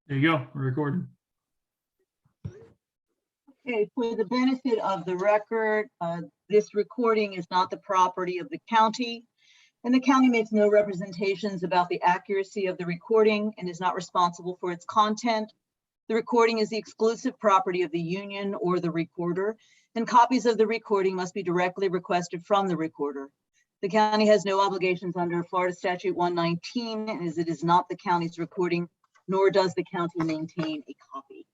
There you go, we're recording. Okay, for the benefit of the record, this recording is not the property of the county, and the county makes no representations about the accuracy of the recording and is not responsible for its content. The recording is the exclusive property of the union or the recorder, and copies of the recording must be directly requested from the recorder. The county has no obligations under Florida Statute 119, and as it is not the county's recording, nor does the county maintain a copy.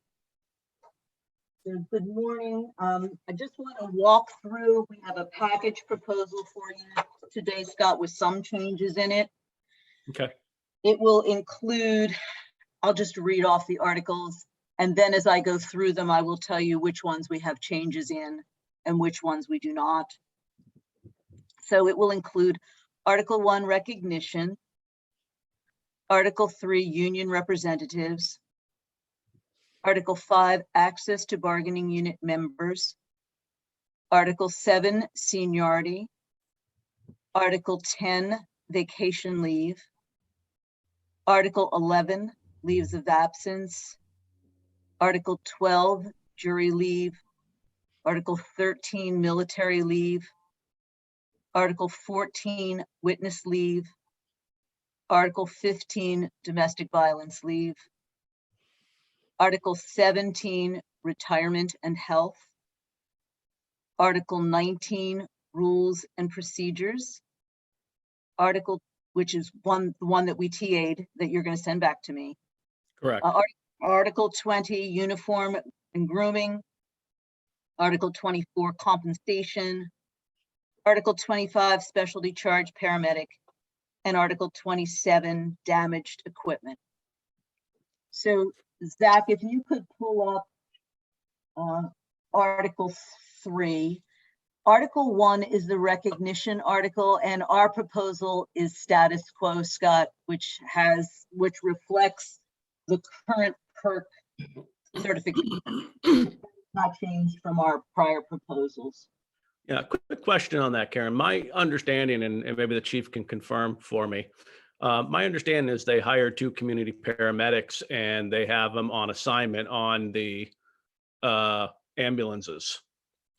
So good morning. I just want to walk through. We have a package proposal for you today, Scott, with some changes in it. Okay. It will include, I'll just read off the articles, and then as I go through them, I will tell you which ones we have changes in and which ones we do not. So it will include Article 1, recognition, Article 3, union representatives, Article 5, access to bargaining unit members, Article 7, seniority, Article 10, vacation leave, Article 11, leaves of absence, Article 12, jury leave, Article 13, military leave, Article 14, witness leave, Article 15, domestic violence leave, Article 17, retirement and health, Article 19, rules and procedures, Article, which is the one that we TA'd that you're going to send back to me. Correct. Article 20, uniform and grooming, Article 24, compensation, Article 25, specialty charge paramedic, and Article 27, damaged equipment. So Zach, if you could pull up Article 3. Article 1 is the recognition article, and our proposal is status quo, Scott, which reflects the current PERC certification, not changed from our prior proposals. Yeah, quick question on that, Karen. My understanding, and maybe the chief can confirm for me, my understanding is they hired 2 community paramedics and they have them on assignment on the ambulances.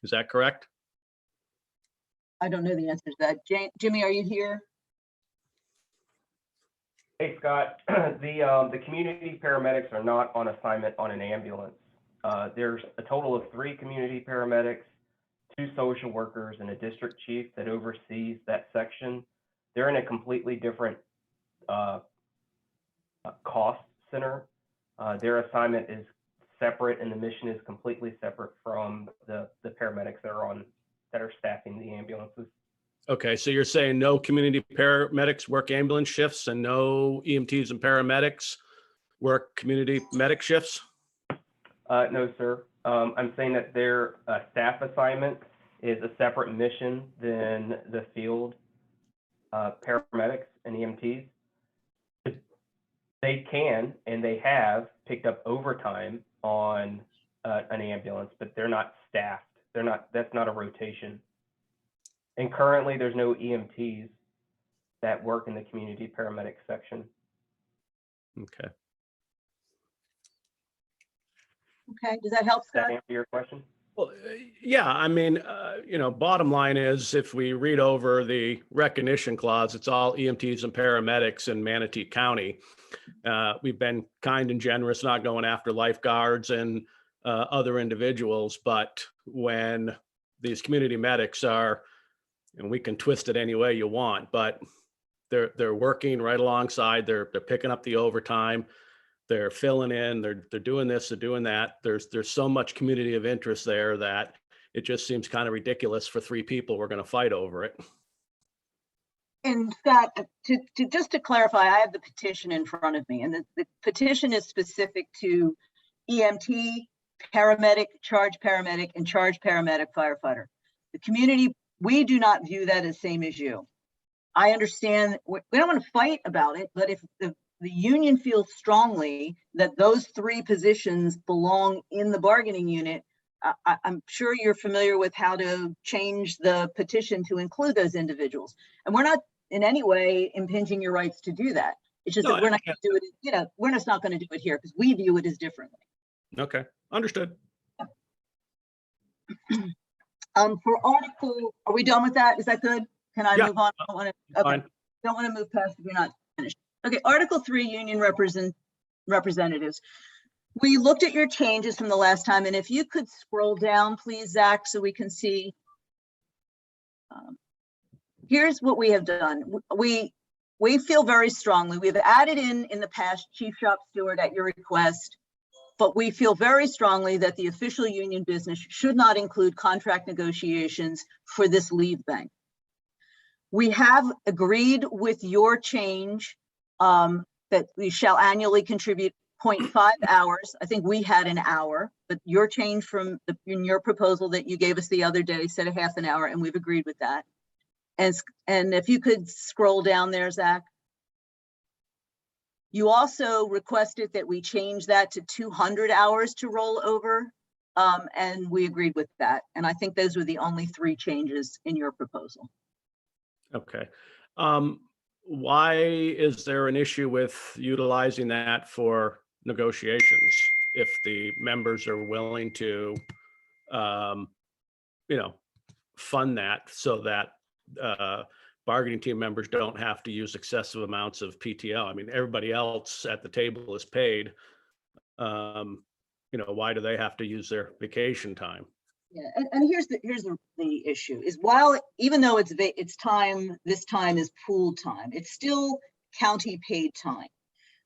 Is that correct? I don't know the answer to that. Jimmy, are you here? Hey, Scott. The community paramedics are not on assignment on an ambulance. There's a total of 3 community paramedics, 2 social workers, and a district chief that oversees that section. They're in a completely different cost center. Their assignment is separate, and the mission is completely separate from the paramedics that are staffing the ambulances. Okay, so you're saying no community paramedics work ambulance shifts and no EMTs and paramedics work community medic shifts? No, sir. I'm saying that their staff assignment is a separate mission than the field paramedics and EMTs. They can, and they have picked up overtime on an ambulance, but they're not staffed. That's not a rotation. And currently there's no EMTs that work in the community paramedic section. Okay. Okay, does that help, Does that Scott? answer your question? Well, yeah, I mean, bottom line is if we read over the recognition clause, it's all EMTs and paramedics in Manatee County. We've been kind and generous, not going after lifeguards and other individuals, but when these community medics are, and we can twist it any way you want, but they're working right alongside, they're picking up the overtime, they're filling in, they're doing this, they're doing that. There's so much community of interest there that it just seems kind of ridiculous for 3 people we're going to fight over it. And Scott, just to clarify, I have the petition in front of me, and the petition is specific to EMT, paramedic, charge paramedic, and charge paramedic firefighter. The community, we do not view that as same as you. I understand we don't want to fight about it, but if the union feels strongly that those 3 positions belong in the bargaining unit, I'm sure you're familiar with how to change the petition to include those individuals. And we're not in any way impinging your rights to do that. It's just No, that we're not going to do it, you know, we're just not going to do it here because we view it as differently. Okay, understood. For article, are we done with that? Is that good? Can I Yeah, move on? I don't want to, okay. Fine. Don't want to move past if we're not finished. Okay, Article 3, union representatives. We looked at your changes from the last time, and if you could scroll down, please, Zach, so we can see. Here's what we have done. We feel very strongly. We've added in the past chief shop steward at your request, but we feel very strongly that the official union business should not include contract negotiations for this leave bank. We have agreed with your change that we shall annually contribute 0.5 hours. I think we had an hour, but your change from in your proposal that you gave us the other day said a half an hour, and we've agreed with that. And if you could scroll down there, Zach. You also requested that we change that to 200 hours to roll over, and we agreed with that. And I think those were the only 3 changes in your proposal. Okay. Why is there an issue with utilizing that for negotiations if the members are willing to, you know, fund that so that bargaining team members don't have to use excessive amounts of PTO? I mean, everybody else at the table is paid. You know, why do they have to use their vacation time? Yeah, and here's the issue is even though it's time, this time is pool time, it's still county paid time.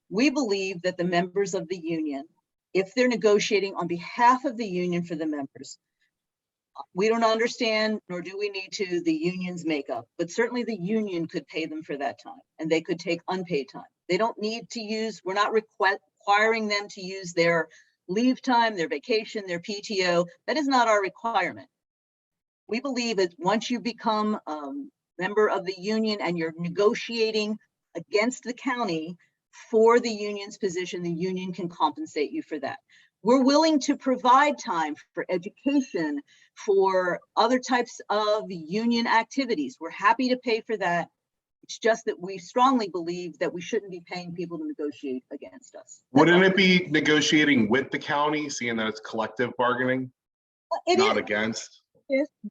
We believe that the members of the union, if they're negotiating on behalf of the union for the members, we don't understand, nor do we need to, the union's makeup, but certainly the union could pay them for that time, and they could take unpaid time. They don't need to use, we're not requiring them to use their leave time, their vacation, their PTO. That is not our requirement. We believe that once you become a member of the union and you're negotiating against the county for the union's position, the union can compensate you for that. We're willing to provide time for education, for other types of union activities. We're happy to pay for that. It's just that we strongly believe that we shouldn't be paying people to negotiate against us. Wouldn't it be negotiating with the county, seeing that it's collective bargaining, not against?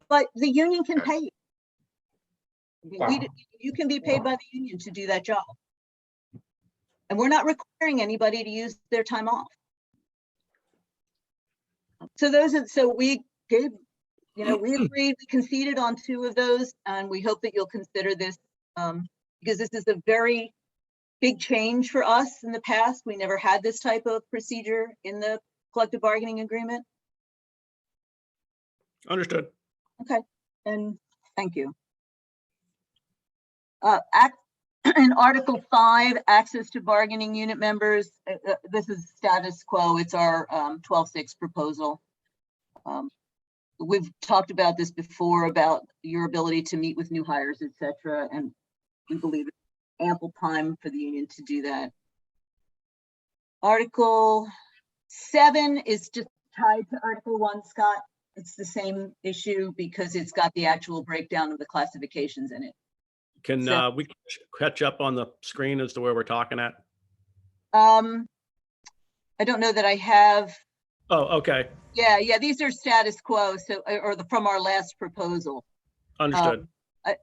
But the union can Okay. pay you. Wow. You can be paid by the union to do that job. And we're not requiring anybody to use their time off. So we gave, you know, we agreed, we conceded on 2 of those, and we hope that you'll consider this because this is a very big change for us in the past. We never had this type of procedure in the collective bargaining agreement. Understood. Okay, and thank you. In Article 5, access to bargaining unit members, this is status quo. It's our 12-6 proposal. We've talked about this before, about your ability to meet with new hires, et cetera, and we believe it's ample time for the union to do that. Article 7 is just tied to Article 1, Scott. It's the same issue because it's got the actual breakdown of the classifications in it. Can So- we catch up on the screen as to where we're talking at? I don't know that I have. Oh, okay. Yeah, these are status quo, so, from our last proposal. Understood.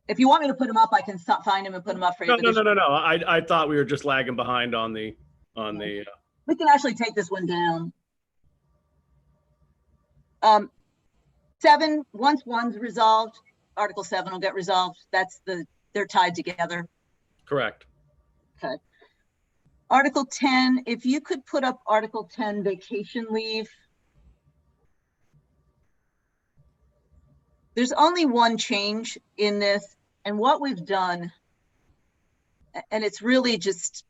If you want me to put them up, I can find them and put them up for you. No. I thought we were just lagging behind on the We can actually take this one down. 7, once 1's resolved, Article 7 will get resolved. They're tied together. correct. Okay. Article 10, if you could put up Article 10, vacation leave. There's only one change in this, and what we've done, and it's really just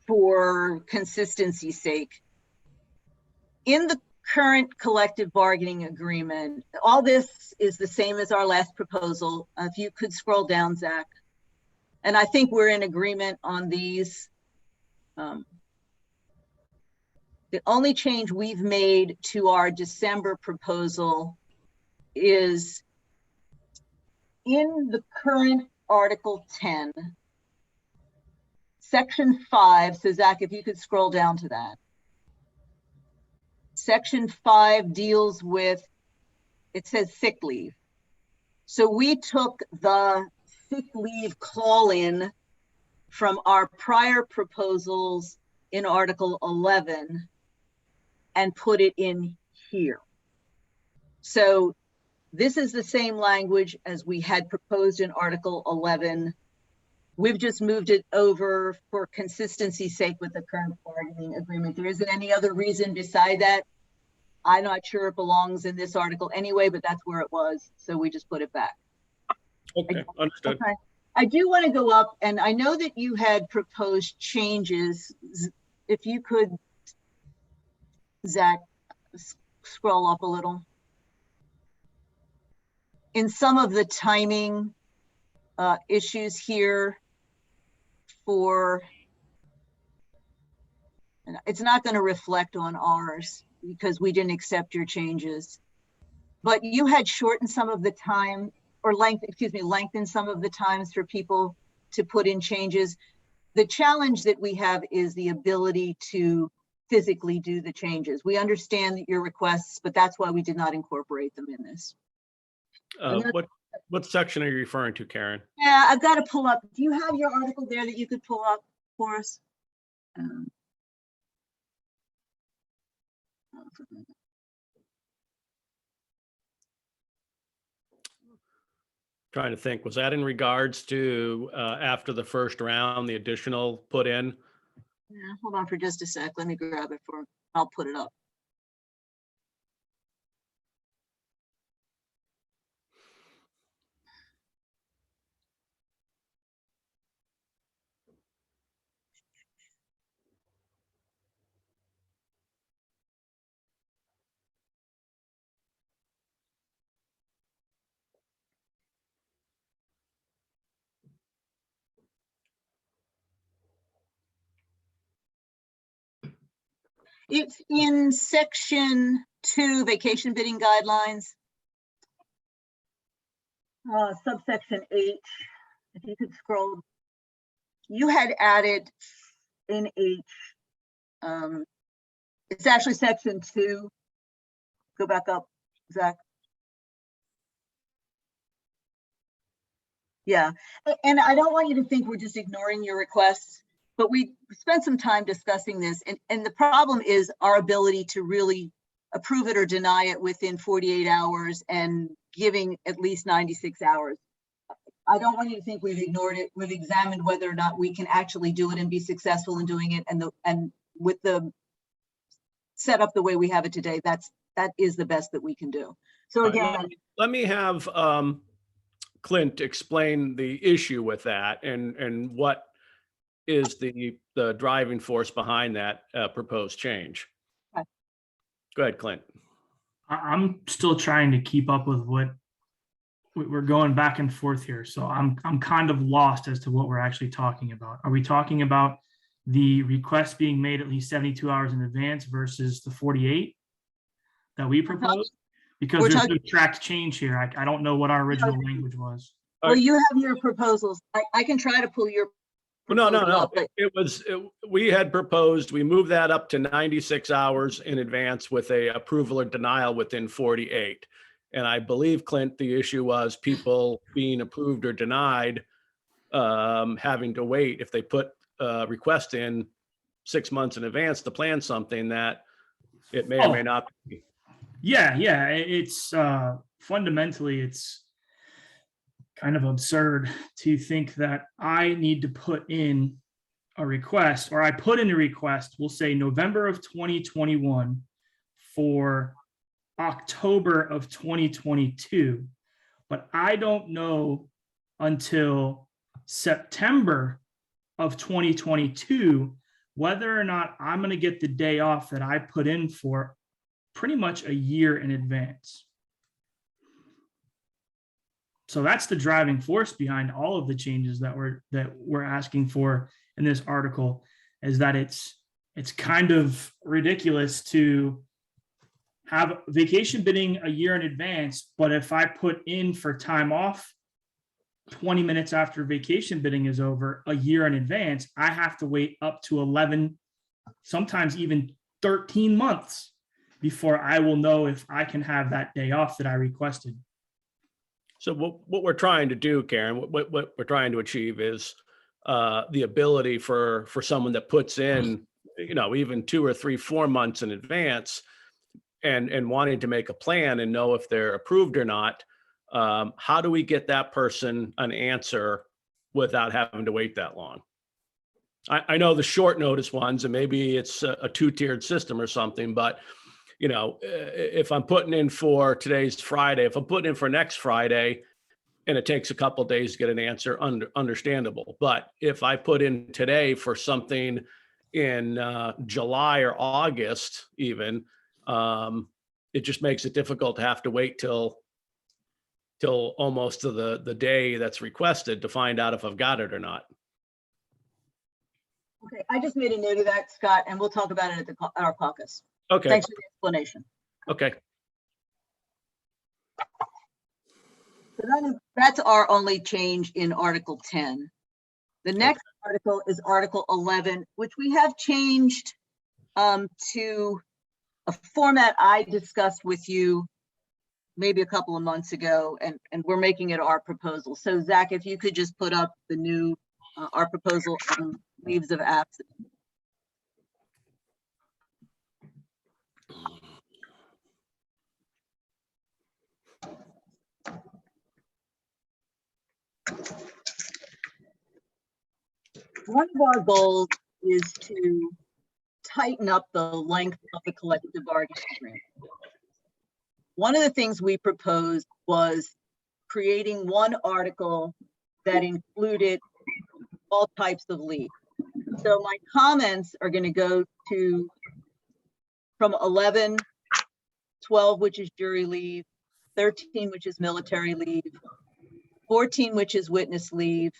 for consistency's sake. In the current collective bargaining agreement, all this is the same as our last proposal. If you could scroll down, Zach. And I think we're in agreement on these. The only change we've made to our December proposal is in the current Article 10, Section 5, so Zach, if you could scroll down to that. Section 5 deals with, it says sick leave. So we took the sick leave call-in from our prior proposals in Article 11 and put it in here. So this is the same language as we had proposed in Article 11. We've just moved it over for consistency's sake with the current bargaining agreement. There isn't any other reason beside that. I'm not sure it belongs in this article anyway, but that's where it was. So we just put it back. Okay, understood. Okay. I do want to go up, and I know that you had proposed changes. If you could, Zach, scroll up a little. In some of the timing issues here for, and it's not going to reflect on ours because we didn't accept your changes, but you had shortened some of the time, or lengthened some of the times for people to put in changes. The challenge that we have is the ability to physically do the changes. We understand your requests, but that's why we did not incorporate them in this. What section are you referring to, Karen? Yeah, I've got to pull up. Do you have your article there that you could pull up for us? Trying to think, was that in regards to after the first round, the additional put in? Yeah, hold on for just a sec. Let me grab it I'll put it up. It's in section 2, vacation bidding guidelines. Subsection H, if you could scroll. You had added in H, it's actually section 2. Go back up, Zach. Yeah, and I don't want you to think we're just ignoring your requests, but we spent some time discussing this, and the problem is our ability to really approve it or deny it within 48 hours and giving at least 96 hours. I don't want you to think we've ignored it. We've examined whether or not we can actually do it and be successful in doing it, and with the setup the way we have it today, that is the best that we can do. So again, let me have Clint explain the issue with that and what is the driving force behind that proposed change. Okay. Go ahead, Clint. I'm still trying to keep up with what we're going back and forth here. So I'm kind of lost as to what we're actually talking about. Are we talking about the request being made at least 72 hours in advance versus the 48 that we proposed? Because there's no tracked change here. I don't know what our original language was. Well, you have your proposals. I can try to pull your No. up, but We had proposed, we moved that up to 96 hours in advance with a approval or denial within 48. And I believe, Clint, the issue was people being approved or denied, having to wait if they put a request in 6 months in advance to plan something that it may or may not be. Yeah. It's fundamentally, it's kind of absurd to think that I need to put in a request, or I put in a request, we'll say November of 2021 for October of 2022, but I don't know until September of 2022 whether or not I'm going to get the day off that I put in for pretty much a year in advance. So that's the driving force behind all of the changes that we're asking for in this article, is that it's kind of ridiculous to have vacation bidding a year in advance, but if I put in for time off 20 minutes after vacation bidding is over, a year in advance, I have to wait up to 11, sometimes even 13 months before I will know if I can have that day off that I requested. So what we're trying to do, Karen, what we're trying to achieve is the ability for someone that puts in, even 2 or 3, 4 months in advance and wanting to make a plan and know if they're approved or not. How do we get that person an answer without having to wait that long? I know the short notice ones, and maybe it's a 2-tiered system or something, but if I'm putting in for today's Friday, if I'm putting in for next Friday and it takes a couple of days to get an answer, understandable. But if I put in today for something in July or August even, it just makes it difficult to have to wait till almost to the day that's requested to find out if I've got it or not. Okay, I just made a note of that, Scott, and we'll talk about it at our caucus. Okay. Thanks for the explanation. Okay. So that's our only change in Article 10. The next article is Article 11, which we have changed to a format I discussed with you maybe a couple of months ago, and we're making it our proposal. So Zach, if you could just put up the new, our proposal on leaves of absence. One of our goals is to tighten up the length of the collective bargaining agreement. One of the things we proposed was creating one article that included all types of leave. So my comments are going to go to from 11, 12, which is jury leave, 13, which is military leave, 14, which is witness leave,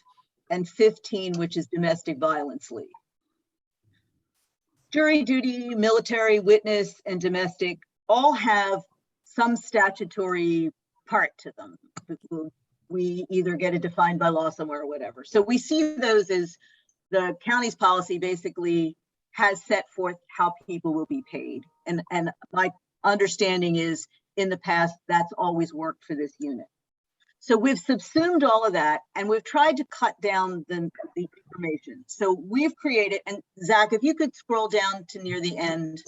and 15, which is domestic violence leave. Jury duty, military, witness, and domestic all have some statutory part to them. We either get it defined by law somewhere or whatever. So we see those as the county's policy basically has set forth how people will be paid. And my understanding is in the past, that's always worked for this unit. So we've subsumed all of that and we've tried to cut down the information. So we've created, and Zach, if you could scroll down to near the end.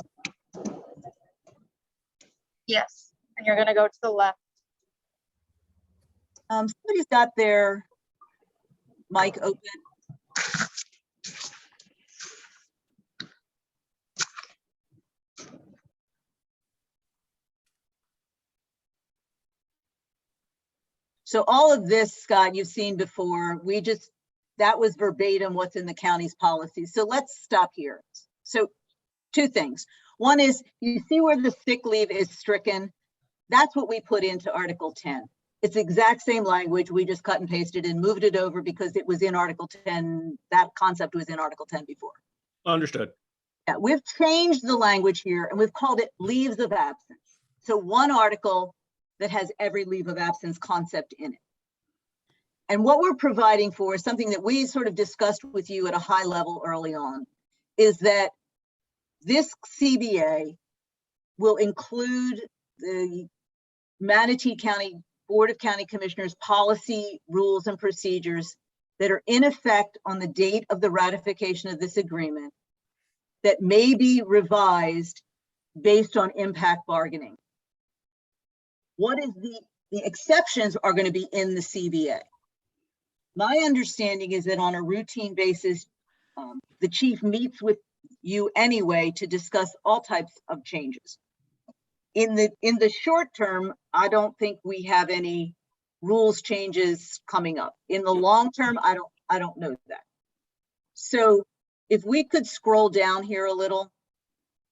Yes, and you're gonna go to the left. Somebody's got their mic open. So all of this, Scott, you've seen before. That was verbatim what's in the county's policy. So let's stop here. So 2 things. One is, you see where the sick leave is stricken? That's what we put into Article 10. It's the exact same language. We just cut and pasted and moved it over because it was in Article 10. That concept was in Article 10 before. Understood. Yeah, we've changed the language here and we've called it leaves of absence. So one article that has every leave of absence concept in it. And what we're providing for is something that we sort of discussed with you at a high level early on, is that this CBA will include the Manatee County Board of County Commissioners policy, rules, and procedures that are in effect on the date of the ratification of this agreement that may be revised based on impact bargaining. What is the exceptions are going to be in the CBA. My understanding is that on a routine basis, the chief meets with you anyway to discuss all types of changes. In the short term, I don't think we have any rules changes coming up. In the long term, I don't know that. So if we could scroll down here a little,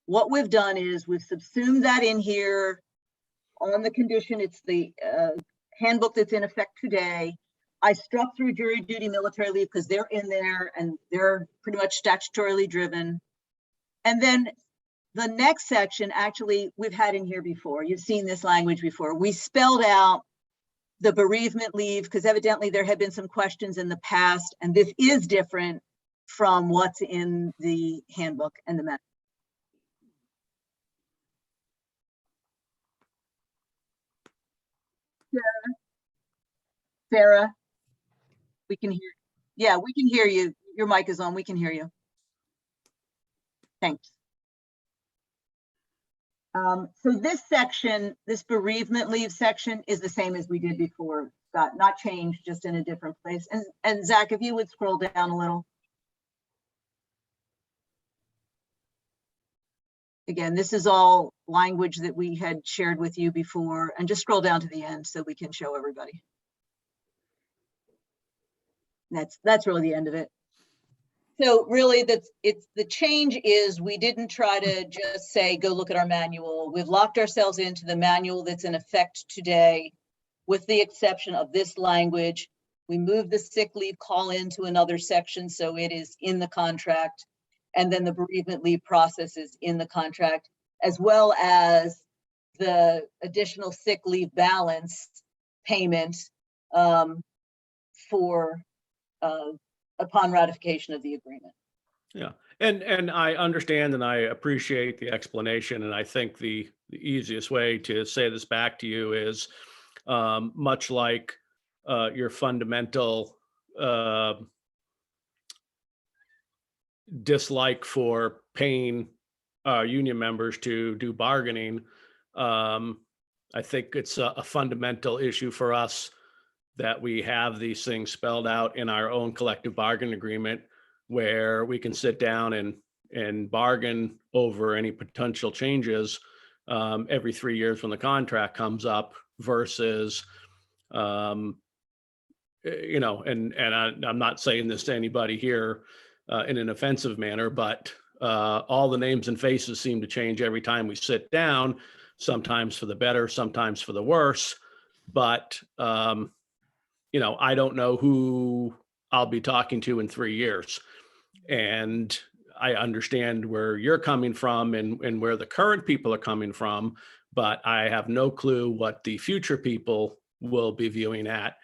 what we've done is we've subsumed that in here on the condition. It's the handbook that's in effect today. I struck through jury duty, military leave because they're in there and they're pretty much statutorily driven. And then the next section, actually, we've had in here before. You've seen this language before. We spelled out the bereavement leave, because evidently there had been some questions in the past, and this is different from what's in the handbook and the manual. Sarah, we can hear. Yeah, we can hear you. Your mic is on. We can hear you. Thanks. So this section, this bereavement leave section is the same as we did before, Scott, not changed, just in a different place. And Zach, if you would scroll down a little. Again, this is all language that we had shared with you before, and just scroll down to the end so we can show everybody. That's really the end of it. So really the change is we didn't try to just say, go look at our manual. We've locked ourselves into the manual that's in effect today, with the exception of this language. We moved the sick leave call into another section, so it is in the contract. And then the bereavement leave process is in the contract, as well as the additional sick leave balance payment for upon ratification of the agreement. Yeah, and I understand and I appreciate the explanation, and I think the easiest way to say this back to you is much like your fundamental dislike for paying union members to do bargaining. I think it's a fundamental issue for us that we have these things spelled out in our own collective bargaining agreement, where we can sit down and bargain over any potential changes every 3 years when the contract comes up, versus I'm not saying this to anybody here in an offensive manner, but all the names and faces seem to change every time we sit down, sometimes for the better, sometimes for the worse. But I don't know who I'll be talking to in 3 years. And I understand where you're coming from and where the current people are coming from, but I have no clue what the future people will be viewing at,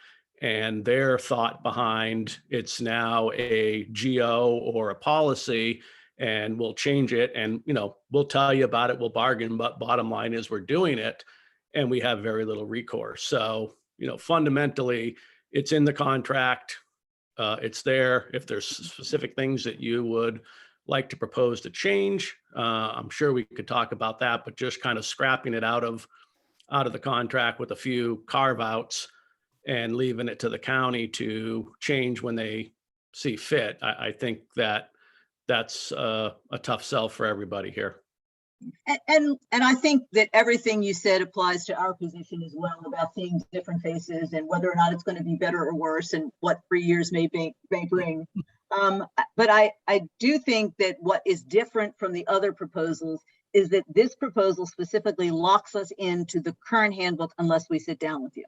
and their thought behind it's now a GO or a policy, and we'll change it, and we'll tell you about it, we'll bargain, but bottom line is we're doing it and we have very little recourse. So fundamentally it's in the contract, it's there. If there's specific things that you would like to propose to change, I'm sure we could talk about that, but just kind of scrapping it out of the contract with a few carve outs and leaving it to the county to change when they see fit, I think that's a tough sell for everybody here. And I think that everything you said applies to our position as well, about seeing different faces and whether or not it's going to be better or worse, and what 3 years may bring. But I do think that what is different from the other proposals is that this proposal specifically locks us into the current handbook unless we sit down with you.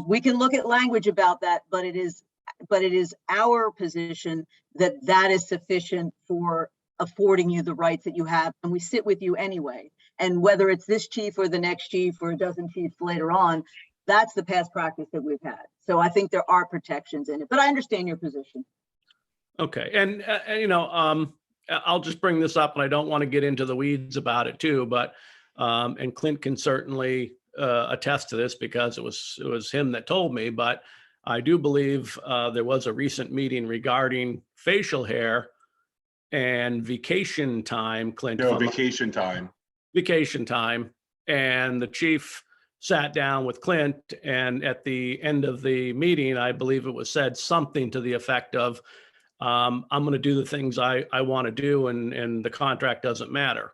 We can look at language about that, but it is our position that is sufficient for affording you the rights that you have, and we sit with you anyway. And whether it's this chief or the next chief or a dozen chiefs later on, that's the past practice that we've had. So I think there are protections in it, but I understand your position. Okay, and I'll just bring this up, and I don't want to get into the weeds about it too, but and Clint can certainly attest to this because it was him that told me, but I do believe there was a recent meeting regarding facial hair and vacation time, Clint. No, vacation time. Vacation time. And the chief sat down with Clint, and at the end of the meeting, I believe it was said something to the effect of, I'm going to do the things I want to do, and the contract doesn't matter.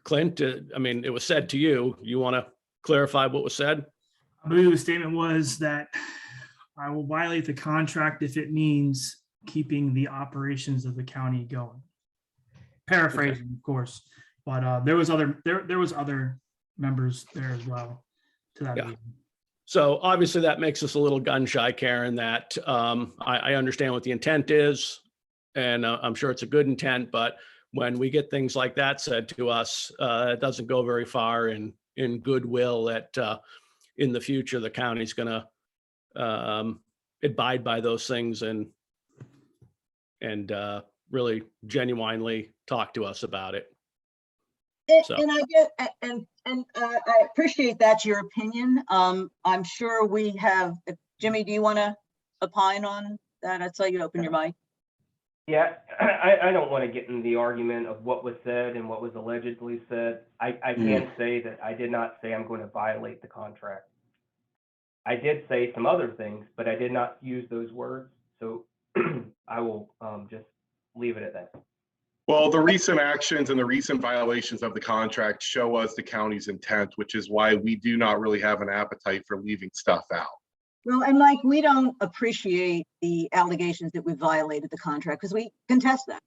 Clint, it was said to you. You want to clarify what was said? I believe the statement was that I will violate the contract if it means keeping the operations of the county going. Paraphrasing, okay, of course, but there was other members there as well to that meeting. So obviously that makes us a little gun shy, Karen, that I understand what the intent is, and I'm sure it's a good intent, but when we get things like that said to us, it doesn't go very far in goodwill at in the future, the county's gonna abide by those things and really genuinely talk to us about it. So. And I get, and I appreciate that's your opinion. I'm sure we have, Jimmy, do you want to opine on that? I saw you open your mic. Yeah, I don't want to get in the argument of what was said and what was allegedly said. I can say that I did not say I'm going to violate the contract. I did say some other things, but I did not use those words. So I will just leave it at that. Well, the recent actions and the recent violations of the contract show us the county's intent, which is why we do not really have an appetite for leaving stuff out. Well, and Mike, we don't appreciate the allegations that we violated the contract because we contest that.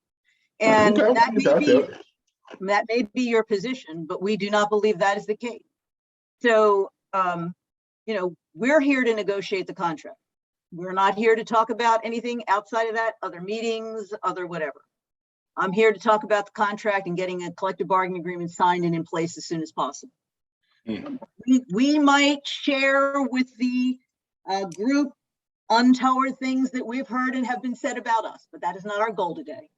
And Okay, that may be your position, but we do not believe that is the case. So, you know, we're here to negotiate the contract. We're not here to talk about anything outside of that, other meetings, other whatever. I'm here to talk about the contract and getting a collective bargaining agreement signed and in place as soon as possible. We might share with the group untoward things that we've heard and have been said about us, but that is not our goal today.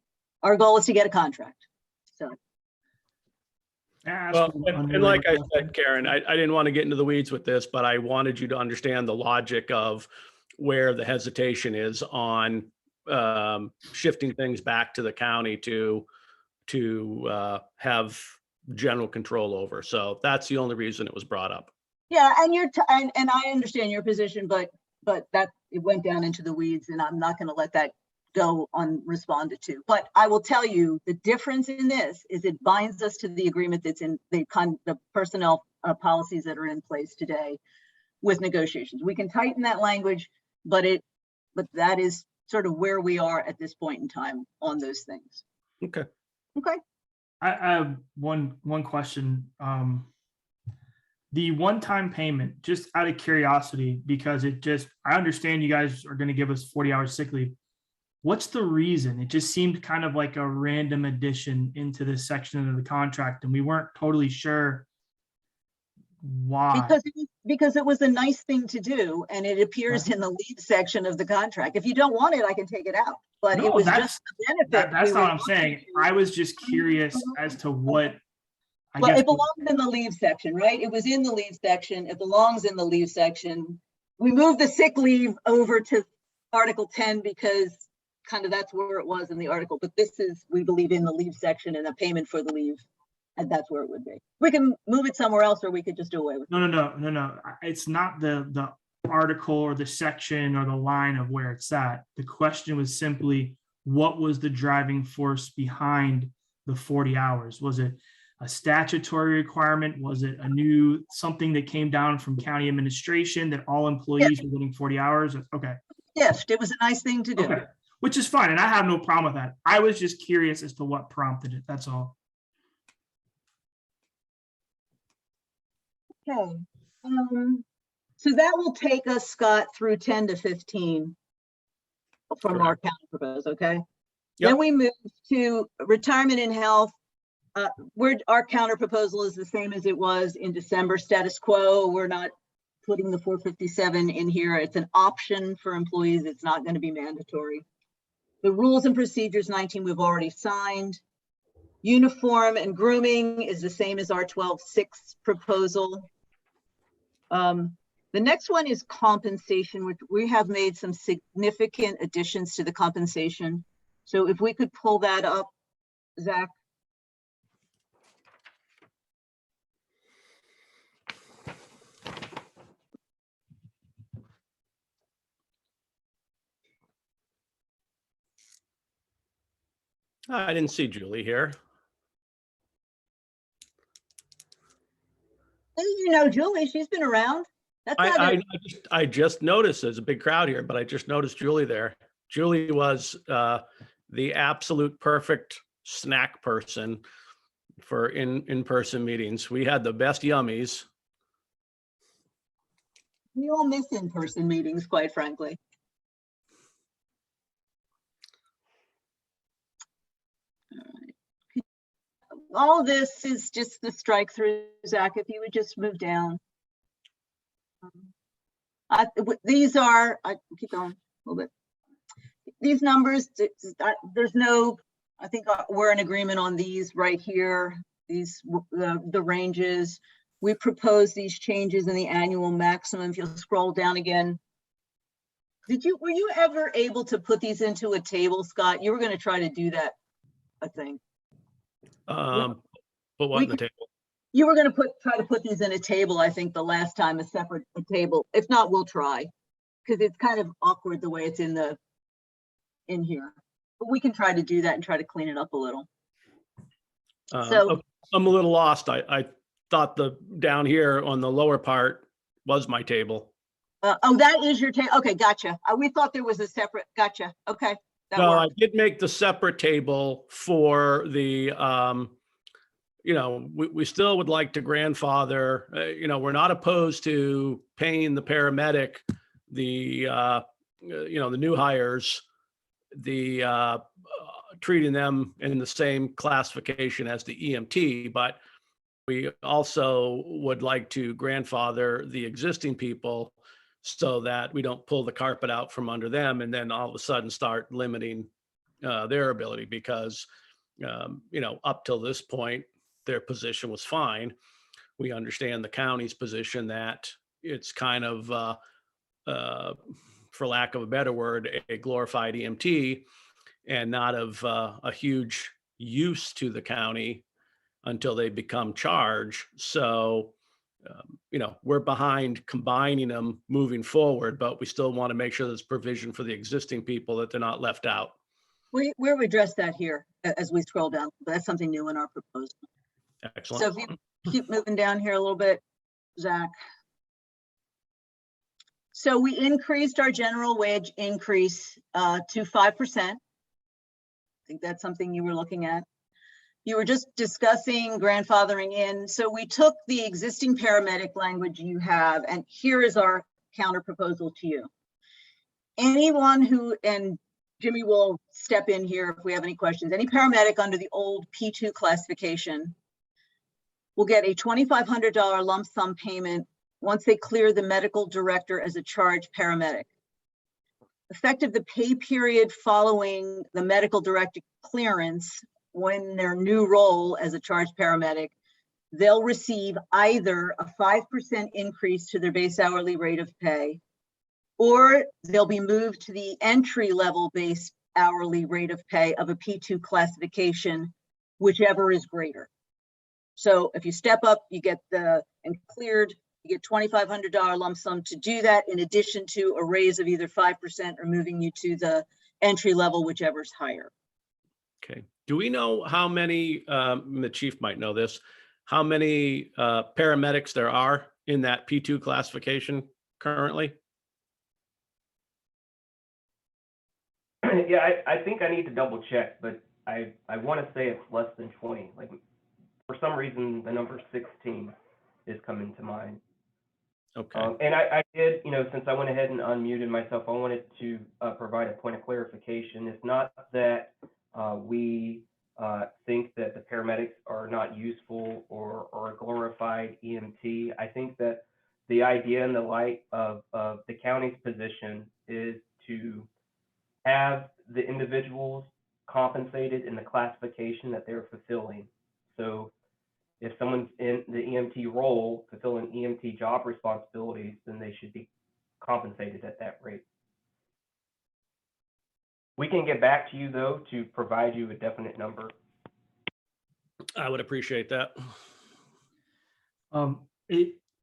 Our goal is to get a contract. So. Well, and like I said, Karen, I didn't want to get into the weeds with this, but I wanted you to understand the logic of where the hesitation is on shifting things back to the county to have general control over. So that's the only reason it was brought up. Yeah, and and I understand your position, but that it went down into the weeds, and I'm not going to let that go unresponded to. But I will tell you the difference in this is it binds us to the agreement that's in the personnel policies that are in place today with negotiations. We can tighten that language, but that is sort of where we are at this point in time on those things. Okay. Okay. I have one question. The one-time payment, just out of curiosity, because I understand you guys are going to give us 40 hours sick leave. What's the reason? It just seemed kind of like a random addition into this section of the contract, and we weren't totally sure why. Because it was a nice thing to do, and it appears in the leave section of the contract. If you don't want it, I can take it out. But No, it was just a benefit. That's not what I'm saying. I was just curious as to what. Well, it belongs in the leave section, right? It was in the leave section. It belongs in the leave section. We moved the sick leave over to Article 10 because kind of that's where it was in the article. But this is, we believe, in the leave section and a payment for the leave. And that's where it would be. We can move it somewhere else, or we could just do away with it. No. It's not the article or the section or the line of where it's at. The question was simply, what was the driving force behind the 40 hours? Was it a statutory requirement? Was it something that came down from county administration that all employees were getting 40 hours? Okay. Yes, it was a nice thing to do. Okay. Which is fine. And I have no problem with that. I was just curious as to what prompted it. That's all. Okay. So that will take us, Scott, through 10 to 15 from our counter proposal, okay? Yep. Then we move to retirement and health. Our counter proposal is the same as it was in December, status quo. We're not putting the 457 in here. It's an option for employees. It's not going to be mandatory. The rules and procedures 19 we've already signed. Uniform and grooming is the same as our 12.6 proposal. The next one is compensation, which we have made some significant additions to the compensation. So if we could pull that up, Zach. I didn't see Julie here. You know, Julie, she's been around. That's not I just noticed there's a big crowd here, but I just noticed Julie there. Julie was the absolute perfect snack person for in-person meetings. We had the best yummies. We all miss in-person meetings, quite frankly. All this is just the strike through, Zach, if you would just move down. These are, I keep going a little bit. These numbers, there's no, I think we're in agreement on these right here. These, the ranges. We propose these changes in the annual maximum. If you'll scroll down again. Were you ever able to put these into a table, Scott? You were going to try to do that, I think. Put what in the table? You were going to try to put these in a table, I think, the last time, a separate table. If not, we'll try, because it's kind of awkward the way it's in here. But we can try to do that and try to clean it up a little. So I'm a little lost. I thought the down here on the lower part was my table. oh, that is your table. Okay, gotcha. We thought there was a separate. Gotcha. Okay. No, I did make the separate table for the, we still would like to grandfather, we're not opposed to paying the paramedic, the new hires, treating them in the same classification as the EMT, but we also would like to grandfather the existing people so that we don't pull the carpet out from under them and then all of a sudden start limiting their ability, because, up till this point, their position was fine. We understand the county's position that it's kind of, for lack of a better word, a glorified EMT and not of a huge use to the county until they become charged. So, we're behind combining them moving forward, but we still want to make sure there's provision for the existing people that they're not left out. We'll address that here as we scroll down. That's something new in our proposal. Excellent. So if you keep moving down here a little bit, Zach. So we increased our general wage increase to 5%. I think that's something you were looking at. You were just discussing grandfathering in. So we took the existing paramedic language you have, and here is our counter proposal to you. Anyone who, and Jimmy will step in here if we have any questions, any paramedic under the old P2 classification will get a $2,500 lump sum payment once they clear the medical director as a charge paramedic. Effective the pay period following the medical director clearance, when their new role as a charge paramedic, they'll receive either a 5% increase to their base hourly rate of pay, or they'll be moved to the entry level base hourly rate of pay of a P2 classification, whichever is greater. So if you step up, you get and cleared, you get $2,500 lump sum to do that, in addition to a raise of either 5% or moving you to the entry level, whichever is higher. Okay. Do we know how many, the chief might know this, how many paramedics there are in that P2 classification currently? Yeah, I think I need to double check, but I want to say it's less than 20. Like, for some reason, the number 16 is coming to mind. Okay. And I did, since I went ahead and unmuted myself, I wanted to provide a point of clarification. It's not that we think that the paramedics are not useful or a glorified EMT. I think that the idea in the light of the county's position is to have the individuals compensated in the classification that they're fulfilling. So if someone's in the EMT role, fulfilling EMT job responsibilities, then they should be compensated at that rate. We can get back to you, though, to provide you a definite number. I would appreciate that.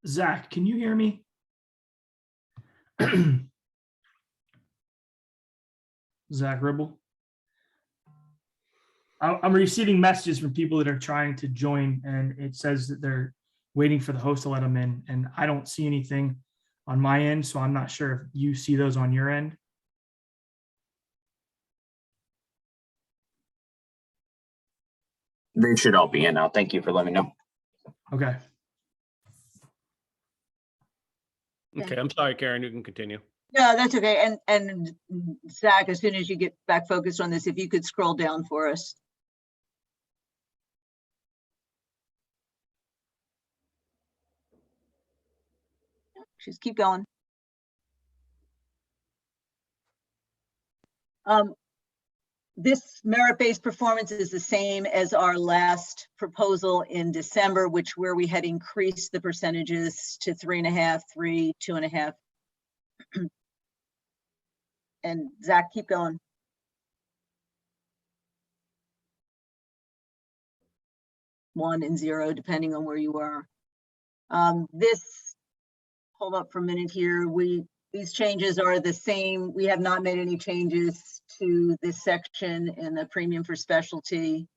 Zach, can you hear me? Zach Ribble. I'm receiving messages from people that are trying to join, and it says that they're waiting for the host to let them in, and I don't see anything on my end, so I'm not sure if you see those on your end. They should all be in now. Thank you for letting me know. Okay. Okay, I'm sorry, Karen, you can continue. No, that's okay. And Zach, as soon as you get back focused on this, if you could scroll down for us. Just keep going. This merit-based performance is the same as our last proposal in December, where we had increased the percentages to 3.5, 3, 2.5. And Zach, keep going. One and 0, depending on where you are. Hold up for a minute here. These changes are the same. We have not made any changes to this section in the premium for specialty.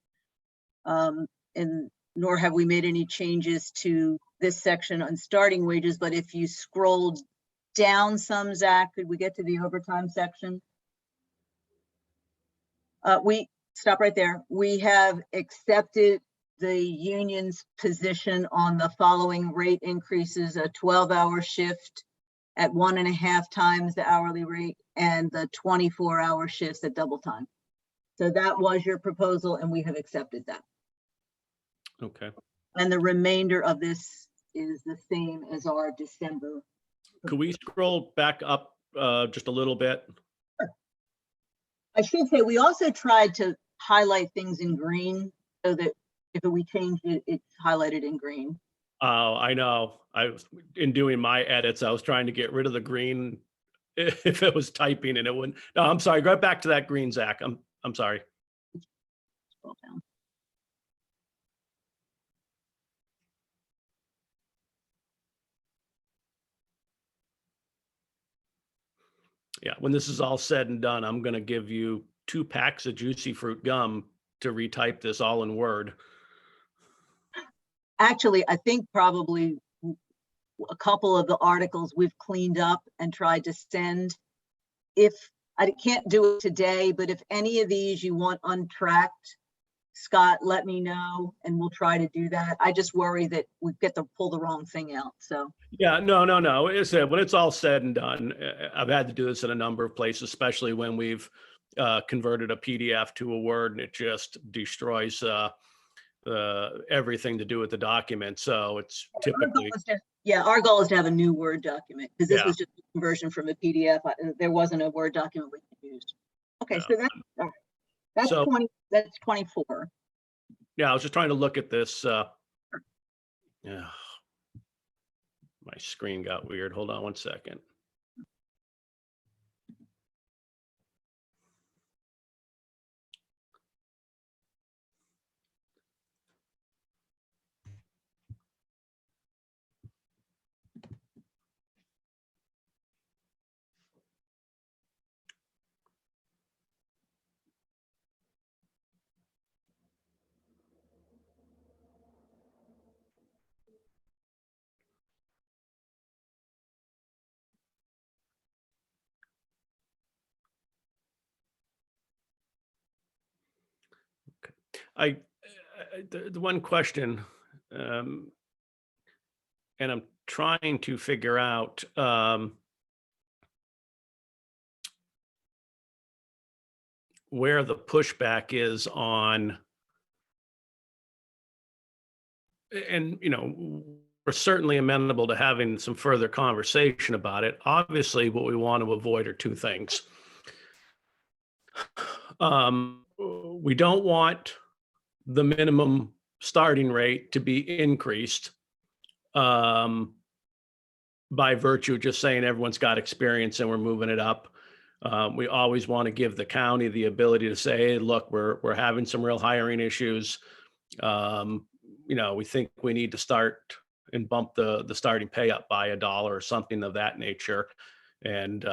And nor have we made any changes to this section on starting wages. But if you scroll down some, Zach, could we get to the overtime section? We stop right there. We have accepted the union's position on the following rate increases: a 12-hour shift at 1.5 times the hourly rate, and the 24-hour shifts at double time. So that was your proposal, and we have accepted that. Okay. And the remainder of this is the same as our December. Could we scroll back up just a little bit? I should say, we also tried to highlight things in green so that if we changed it, it's highlighted in green. Oh, I know. In doing my edits, I was trying to get rid of the green if it was typing and it wouldn't. No, I'm sorry. Go back to that green, Zach. I'm sorry. Scroll down. Yeah, when this is all said and done, I'm going to give you 2 packs of Juicy Fruit gum to retype this all in Word. Actually, I think probably a couple of the articles we've cleaned up and tried to send. If I can't do it today, but if any of these you want untracked, Scott, let me know and we'll try to do that. I just worry that we get to pull the wrong thing out. So Yeah, no. When it's all said and done, I've had to do this in a number of places, especially when we've converted a PDF to a Word, and it just destroys everything to do with the document. So it's typically, our goal is to have a new Word document, because this Yeah. was just a conversion from a PDF. There wasn't a Word document we could use. Okay, No. so that's So- 20. That's 24. yeah, I was just trying to look at this. Yeah, my screen got weird. Hold on one second. The one question, and I'm trying to figure out, where the pushback is on, and we're certainly amenable to having some further conversation about it. Obviously, what we want to avoid are 2 things. We don't want the minimum starting rate to be increased by virtue of just saying everyone's got experience and we're moving it up. We always want to give the county the ability to say, hey, look, we're having some real hiring issues. We think we need to start and bump the starting pay up by $1 or something of that nature. And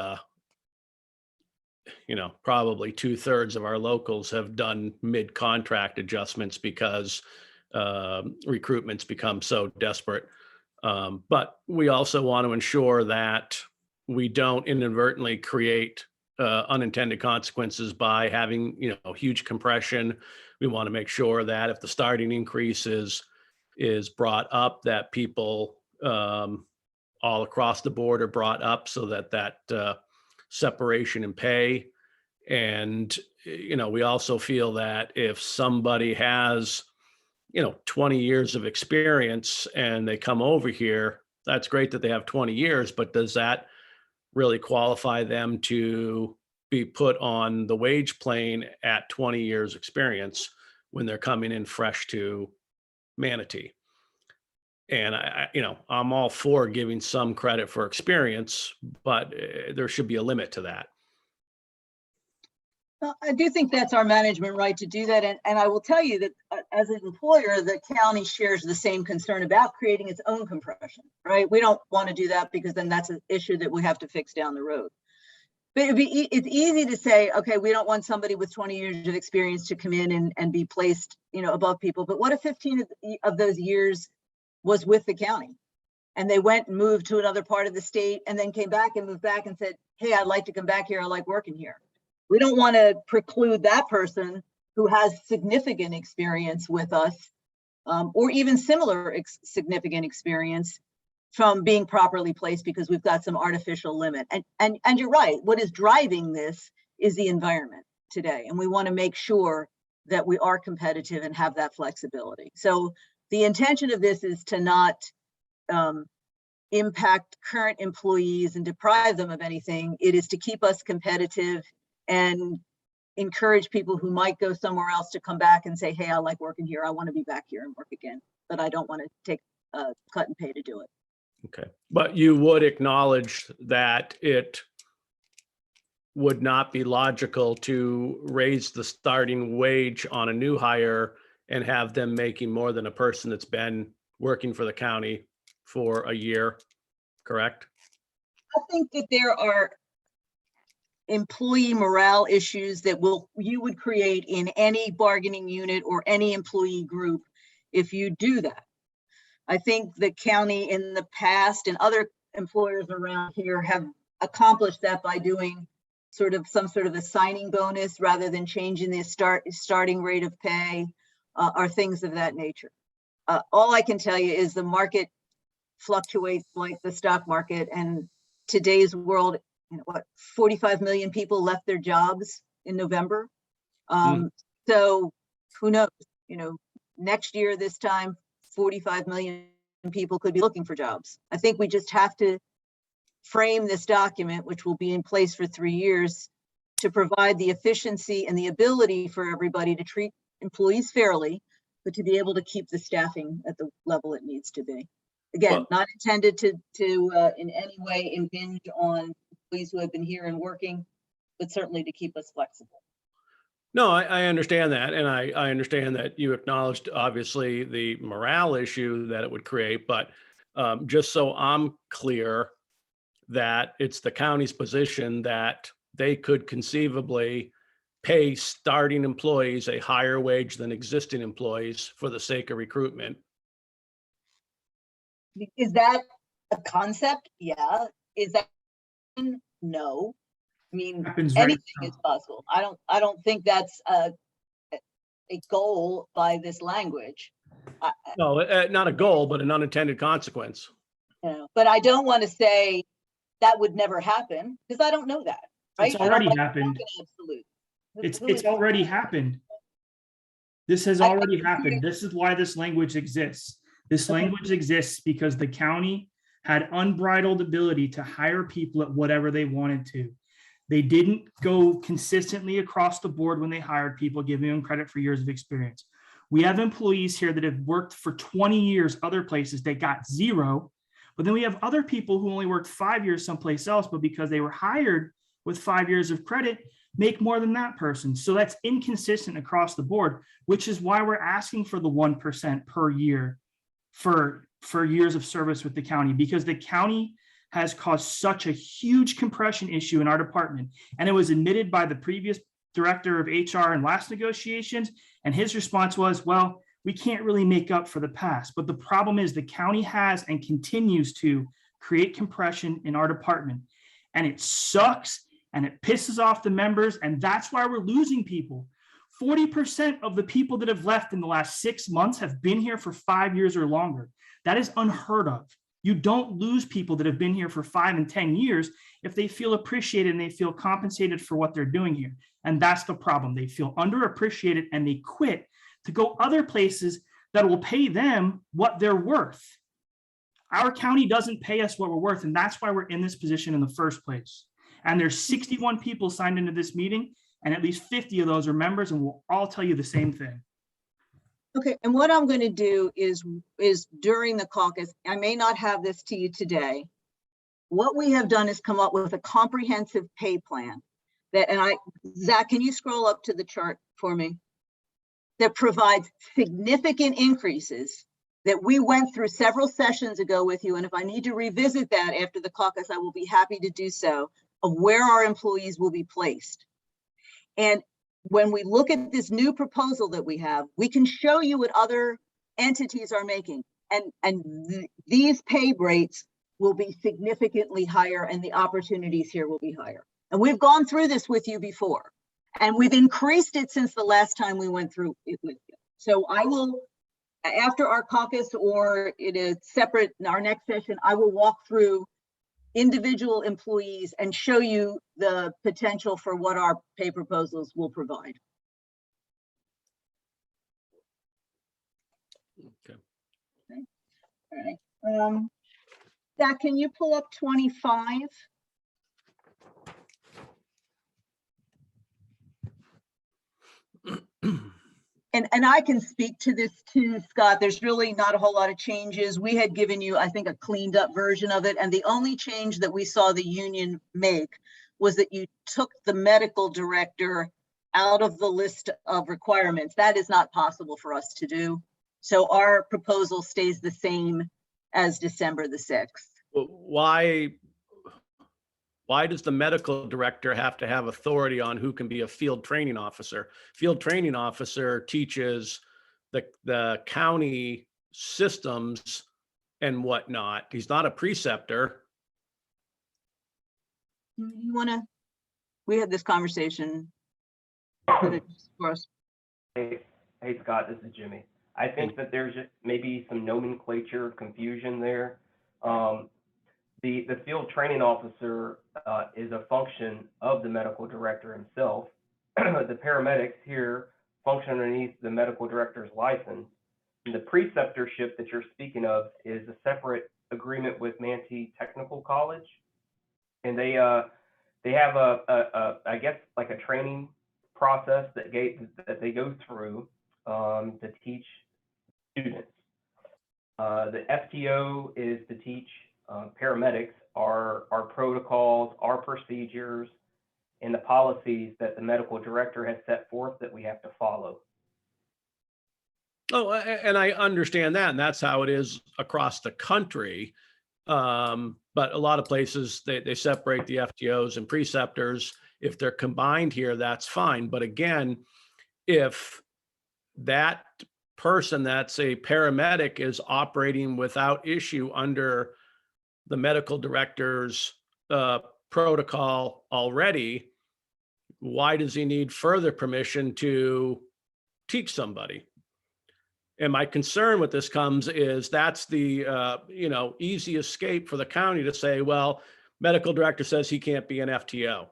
probably 2/3 of our locals have done mid-contract adjustments because recruitment's become so desperate. But we also want to ensure that we don't inadvertently create unintended consequences by having, huge compression. We want to make sure that if the starting increase is brought up, that people all across the board are brought up so that separation in pay. And, we also feel that if somebody has, 20 years of experience and they come over here, that's great that they have 20 years, but does that really qualify them to be put on the wage plane at 20 years experience when they're coming in fresh to Manatee. And I'm all for giving some credit for experience, but there should be a limit to that. Well, I do think that's our management right to do that. And I will tell you that as an employer, the county shares the same concern about creating its own compression, right? We don't want to do that because then that's an issue that we have to fix down the road. But it's easy to say, okay, we don't want somebody with 20 years of experience to come in and be placed, above people. But what if 15 of those years was with the county and they went and moved to another part of the state and then came back and moved back and said, hey, I'd like to come back here. I like working here. We don't want to preclude that person who has significant experience with us, or even similar significant experience, from being properly placed because we've got some artificial limit. And you're right, what is driving this is the environment today. And we want to make sure that we are competitive and have that flexibility. So the intention of this is to not impact current employees and deprive them of anything. It is to keep us competitive and encourage people who might go somewhere else to come back and say, hey, I like working here. I want to be back here and work again, but I don't want to take a cut and pay to do it. Okay. But you would acknowledge that it would not be logical to raise the starting wage on a new hire and have them making more than a person that's been working for the county for a year, correct? I think that there are employee morale issues that you would create in any bargaining unit or any employee group if you do that. I think the county in the past and other employers around here have accomplished that by doing some sort of a signing bonus rather than changing the starting rate of pay, or things of that nature. All I can tell you is the market fluctuates like the stock market, and today's world, 45 million people left their jobs in November. So who knows, next year, this time, 45 million people could be looking for jobs. I think we just have to frame this document, which will be in place for 3 years, to provide the efficiency and the ability for everybody to treat employees fairly, but to be able to keep the staffing at the level it needs to be. Again, not intended to in any way impinge on employees who have been here and working, but certainly to keep us flexible. No, I understand that. And I understand that you acknowledged, obviously, the morale issue that it would create. But just so I'm clear, that it's the county's position that they could conceivably pay starting employees a higher wage than existing employees for the sake of recruitment. Is that a concept? Yeah. Is that? No. I mean, anything is possible. I don't think that's a goal by this language. No, not a goal, but an unintended consequence. But I don't want to say that would never happen because I don't know that. Right? It's already happened. Absolute. It's already happened. This has already happened. This is why this language exists. This language exists because the county had unbridled ability to hire people at whatever they wanted to. They didn't go consistently across the board when they hired people, giving them credit for years of experience. We have employees here that have worked for 20 years other places that got 0, but then we have other people who only worked 5 years someplace else, but because they were hired with 5 years of credit, make more than that person. So that's inconsistent across the board, which is why we're asking for the 1% per year for years of service with the county, because the county has caused such a huge compression issue in our department. And it was admitted by the previous director of HR in last negotiations. And his response was, well, we can't really make up for the past. But the problem is the county has and continues to create compression in our department. And it sucks and it pisses off the members. And that's why we're losing people. 40% of the people that have left in the last 6 months have been here for 5 years or longer. That is unheard of. You don't lose people that have been here for 5 and 10 years if they feel appreciated and they feel compensated for what they're doing here. And that's the problem. They feel underappreciated and they quit to go other places that will pay them what they're worth. Our county doesn't pay us what we're worth, and that's why we're in this position in the first place. And there's 61 people signed into this meeting, and at least 50 of those are members, and we'll all tell you the same thing. Okay, and what I'm going to do is during the caucus, I may not have this to you today. What we have done is come up with a comprehensive pay plan that, and Zach, can you scroll up to the chart for me? That provides significant increases that we went through several sessions ago with you. And if I need to revisit that after the caucus, I will be happy to do so, of where our employees will be placed. And when we look at this new proposal that we have, we can show you what other entities are making. And these pay rates will be significantly higher, and the opportunities here will be higher. And we've gone through this with you before, and we've increased it since the last time we went through it with you. So I will, after our caucus or in a separate, our next session, I will walk through individual employees and show you the potential for what our pay proposals will provide. Okay. Okay. All right. Zach, can you pull up 25? And I can speak to this too, Scott. There's really not a whole lot of changes. We had given you, I think, a cleaned up version of it. And the only change that we saw the union make was that you took the medical director out of the list of requirements. That is not possible for us to do. So our proposal stays the same as December the 6th. Why does the medical director have to have authority on who can be a field training officer? Field training officer teaches the county systems and whatnot. He's not a preceptor. You wanna, we had this conversation for us. Hey, Scott, this is Jimmy. I think that there's just maybe some nomenclature confusion there. The field training officer is a function of the medical director himself. The paramedics here function underneath the medical director's license. And the preceptorship that you're speaking of is a separate agreement with Manatee Technical College. And they have I guess like a training process that they go through to teach students. The FTO is to teach paramedics our protocols, our procedures, and the policies that the medical director has set forth that we have to follow. Oh, and I understand that, and that's how it is across the country. But a lot of places, they separate the FTOs and preceptors. If they're combined here, that's fine. But again, if that person that's a paramedic is operating without issue under the medical director's protocol already, why does he need further permission to teach somebody? And my concern with this comes is that's the easy escape for the county to say, well, medical director says he can't be an FTO.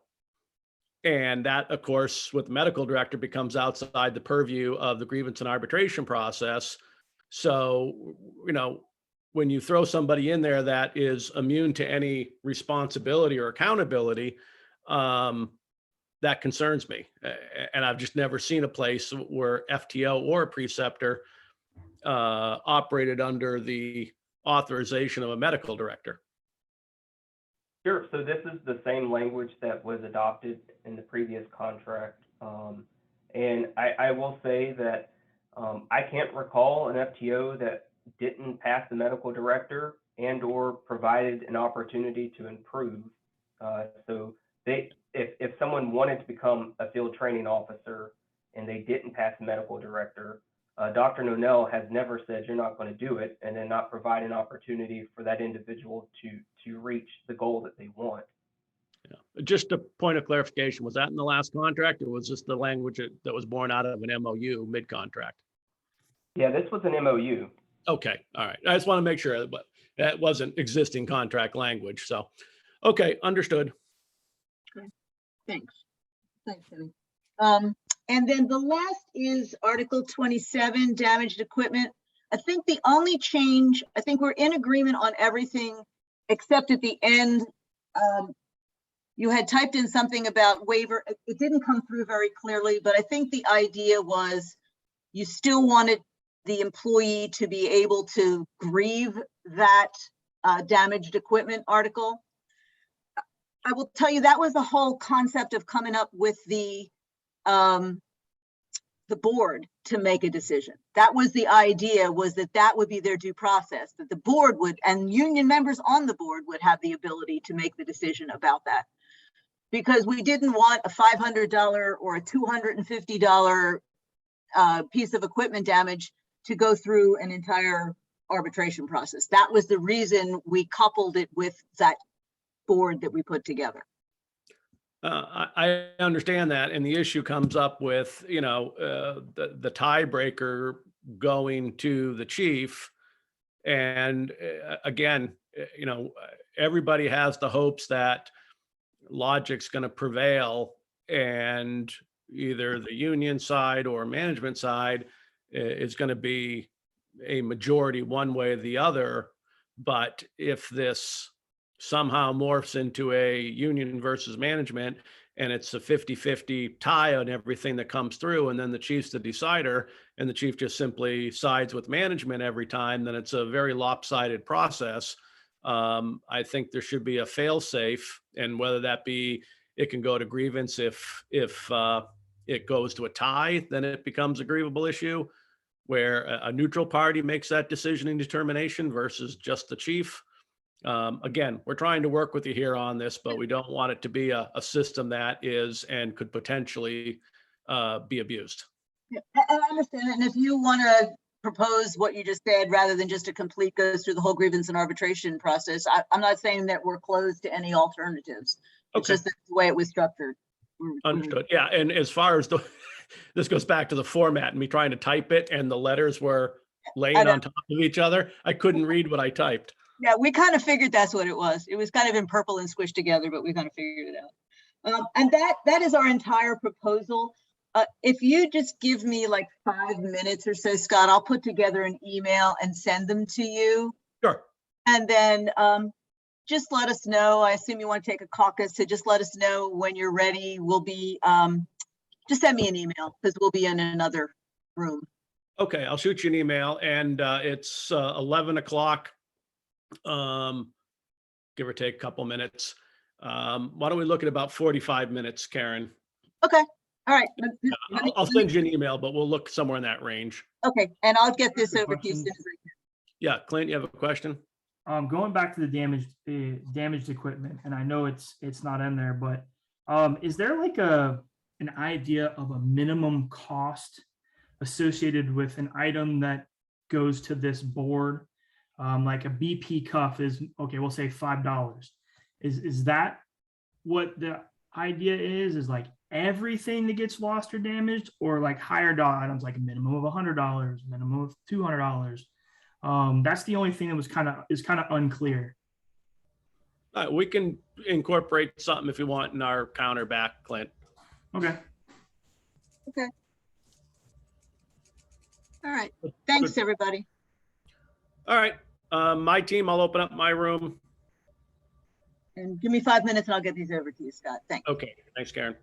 And that, of course, with the medical director becomes outside the purview of the grievance and arbitration process. So, when you throw somebody in there that is immune to any responsibility or accountability, that concerns me. And I've just never seen a place where FTO or a preceptor operated under the authorization of a medical director. Sure. So this is the same language that was adopted in the previous contract. And I will say that I can't recall an FTO that didn't pass the medical director and or provided an opportunity to improve. So if someone wanted to become a field training officer and they didn't pass the medical director, Dr. Nonell has never said you're not going to do it and then not provide an opportunity for that individual to reach the goal that they want. Yeah. Just a point of clarification, was that in the last contract or was this the language that was born out of an MOU mid-contract? Yeah, this was an MOU. Okay, all right. I just want to make sure that that wasn't existing contract language. So, okay, understood. Okay. Thanks, Penny. And then the last is Article 27, damaged equipment. I think the only change, I think we're in agreement on everything except at the end, you had typed in something about waiver. It didn't come through very clearly, but I think the idea was you still wanted the employee to be able to grieve that damaged equipment article. I will tell you, that was the whole concept of coming up with the board to make a decision. That was the idea, was that that would be their due process, that the board would, and union members on the board would have the ability to make the decision about that. Because we didn't want a $500 or a $250 piece of equipment damage to go through an entire arbitration process. That was the reason we coupled it with that board that we put together. I understand that, and the issue comes up with, you know, the tiebreaker going to the chief. And again, you know, everybody has the hopes that logic's going to prevail, and either the union side or management side is going to be a majority one way or the other. But if this somehow morphs into a union versus management, and it's a 50-50 tie on everything that comes through, and then the chief's the decider, and the chief just simply sides with management every time, then it's a very lopsided process. I think there should be a fail-safe, and whether that be, it can go to grievance if it goes to a tie, then it becomes a grievable issue, where a neutral party makes that decision and determination versus just the chief. Again, we're trying to work with you here on this, but we don't want it to be a system that is and could potentially be abused. Yeah, I understand. And if you want to propose what you just said, rather than just a complete goes through the whole grievance and arbitration process, I'm not saying that we're closed to any alternatives. It's Okay. just the way it was structured. Understood. Yeah, and as far as this goes back to the format and me trying to type it, and the letters were laying on top of each other. I couldn't read what I typed. Yeah, we kind of figured that's what it was. It was kind of in purple and squished together, but we kind of figured it out. And that is our entire proposal. If you just give me like 5 minutes or so, Scott, I'll put together an email and send them to you. Sure. And then just let us know. I assume you want to take a caucus, so just let us know when you're ready. We'll be, just send me an email because we'll be in another room. Okay, I'll shoot you an email, and it's 11 o'clock, give or take a couple minutes. Why don't we look at about 45 minutes, Karen? Okay, all right. I'll send you an email, but we'll look somewhere in that range. Okay, and I'll get this Good over to you as question. soon as I can. Yeah, Clint, you have a question? Going back to the damaged equipment, and I know it's not in there, but is there like an idea of a minimum cost associated with an item that goes to this board? Like a BP cuff is, okay, we'll say $5. Is that what the idea is? Is like everything that gets lost or damaged, or like higher dollar items, like a minimum of $100, minimum of $200? That's the only thing that was kind of unclear. We can incorporate something if you want in our counter back, Clint. Okay. All right, thanks, everybody. All right, my team, I'll open up my room. And give me 5 minutes and I'll get these over to you, Scott. Thanks. Okay, thanks, Karen.